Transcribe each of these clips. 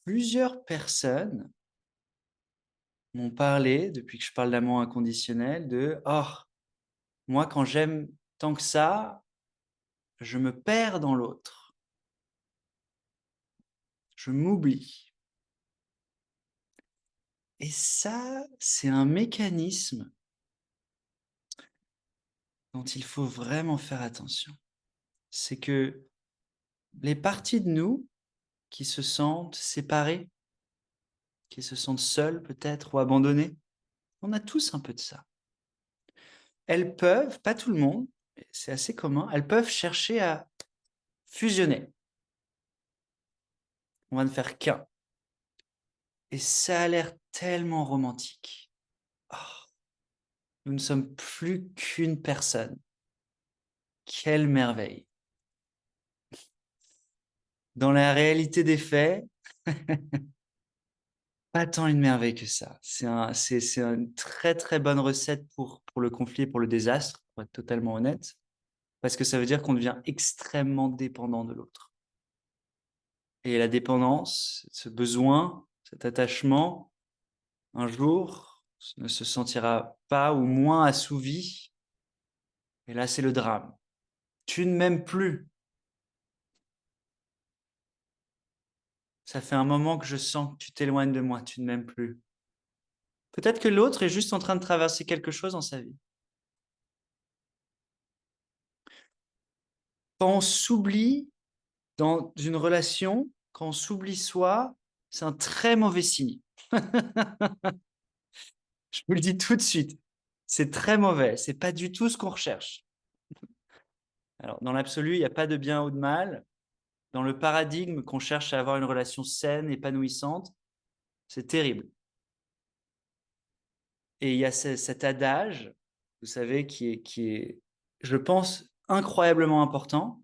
Plusieurs personnes m'ont parlé, depuis que je parle d'amour inconditionnel, de: «Oh, moi quand j'aime tant que ça, je me perds dans l'autre, je m'oublie» et ça, c'est un mécanisme dont il faut vraiment faire attention. C'est que les parties de nous qui se sentent séparées, qui se sentent seules peut-être ou abandonnées, on a tous un peu de ça. Elles peuvent, pas tout le monde, mais c'est assez commun, elles peuvent chercher à fusionner. On va ne faire qu'un. Et ça a l'air tellement romantique. Oh, nous ne sommes plus qu'une personne. Quelle merveille. Dans la réalité des faits, pas tant une merveille que ça. C'est une très très bonne recette pour le conflit et pour le désastre, pour être totalement honnête, parce que ça veut dire qu'on devient extrêmement dépendant de l'autre. Et la dépendance, ce besoin, cet attachement, un jour, ne se sentira pas ou moins assouvi. Et là, c'est le drame. Tu ne m'aimes plus. Ça fait un moment que je sens que tu t'éloignes de moi, tu ne m'aimes plus. Peut-être que l'autre est juste en train de traverser quelque chose dans sa vie. Quand on s'oublie dans une relation, quand on s'oublie soi, c'est un très mauvais signe. Je vous le dis tout de suite. C'est très mauvais. C'est pas du tout ce qu'on recherche. Alors, dans l'absolu, il n'y a pas de bien ou de mal. Dans le paradigme qu'on cherche à avoir une relation saine, épanouissante, c'est terrible. Et il y a cet adage, vous savez, qui est, je pense, incroyablement important,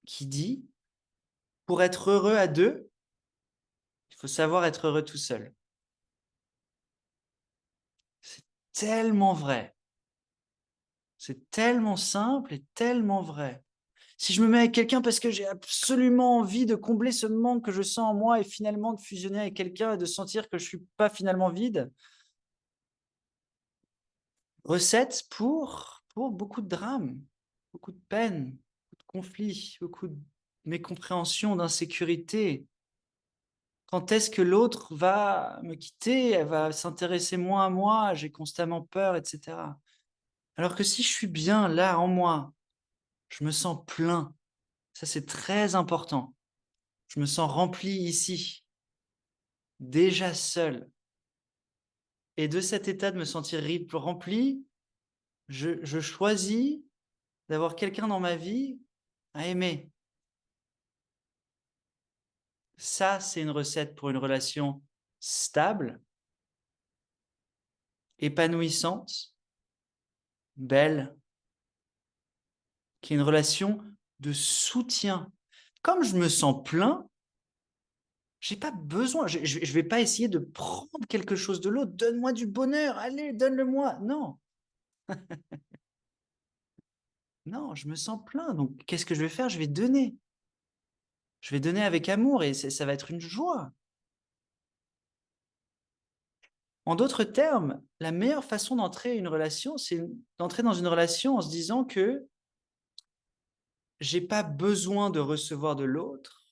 qui dit: «Pour être heureux à deux, il faut savoir être heureux tout seul». C'est tellement vrai, c'est tellement simple et tellement vrai. Si je me mets avec quelqu'un parce que j'ai absolument envie de combler ce manque que je sens en moi et finalement de fusionner avec quelqu'un et de sentir que je suis pas finalement vide, recette pour beaucoup de drames, beaucoup de peine, beaucoup de conflits, beaucoup de mécompréhension, d'insécurité. Quand est-ce que l'autre va me quitter? Elle va s'intéresser moins à moi, j'ai constamment peur et cetera. Alors que si je suis bien là, en moi, je me sens plein, ça c'est très important. Je me sens rempli ici, déjà seul et de cet état de me sentir rempli, je choisis d'avoir quelqu'un dans ma vie à aimer. Ça, c'est une recette pour une relation stable, épanouissante, belle, qui est une relation de soutien. Comme je me sens plein, j'ai pas besoin, je vais pas essayer de prendre quelque chose de l'autre. Donne-moi du bonheur, allez, donne-le-moi. Non, non, je me sens plein. Donc, qu'est-ce que je vais faire? Je vais donner. Je vais donner avec amour et ça va être une joie. En d'autres termes, la meilleure façon d'entrer une relation, c'est d'entrer dans une relation en se disant que j'ai pas besoin de recevoir de l'autre,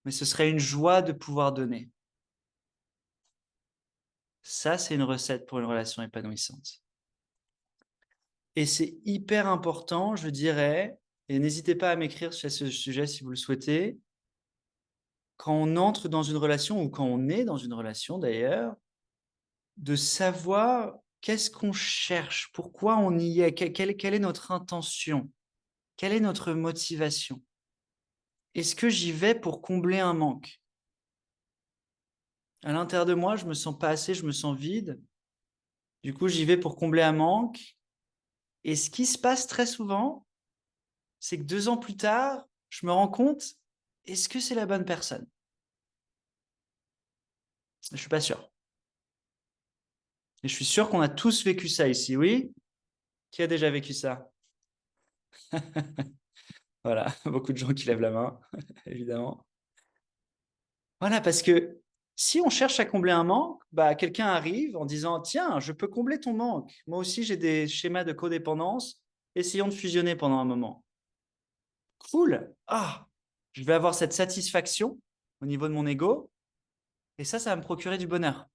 mais ce serait une joie de pouvoir donner. Ça, c'est une recette pour une relation épanouissante. Et c'est hyper important, je dirais, et n'hésitez pas à m'écrire sur ce sujet si vous le souhaitez, quand on entre dans une relation ou quand on est dans une relation d'ailleurs, de savoir qu'est-ce qu'on cherche, pourquoi on y est, quelle est notre intention, quelle est notre motivation. Est-ce que j'y vais pour combler un manque? À l'intérieur de moi, je me sens pas assez, je me sens vide. Du coup, j'y vais pour combler un manque. Et ce qui se passe très souvent, c'est que 2 ans plus tard, je me rends compte, est-ce que c'est la bonne personne? Je suis pas sûr. Et je suis sûr qu'on a tous vécu ça ici, oui? Qui a déjà vécu ça? Voilà, beaucoup de gens qui lèvent la main, évidemment. Voilà, parce que si on cherche à combler un manque, bah, quelqu'un arrive en disant, tiens, je peux combler ton manque. Moi aussi, j'ai des schémas de codépendance. Essayons de fusionner pendant un moment. Cool. Ah, je vais avoir cette satisfaction au niveau de mon ego. Et ça va me procurer du bonheur,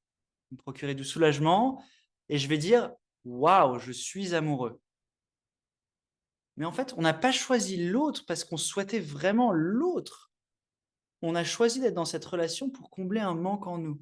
me procurer du soulagement. Et je vais dire, waouh, je suis amoureux. Mais en fait, on n'a pas choisi l'autre parce qu'on souhaitait vraiment l'autre. On a choisi d'être dans cette relation pour combler un manque en nous.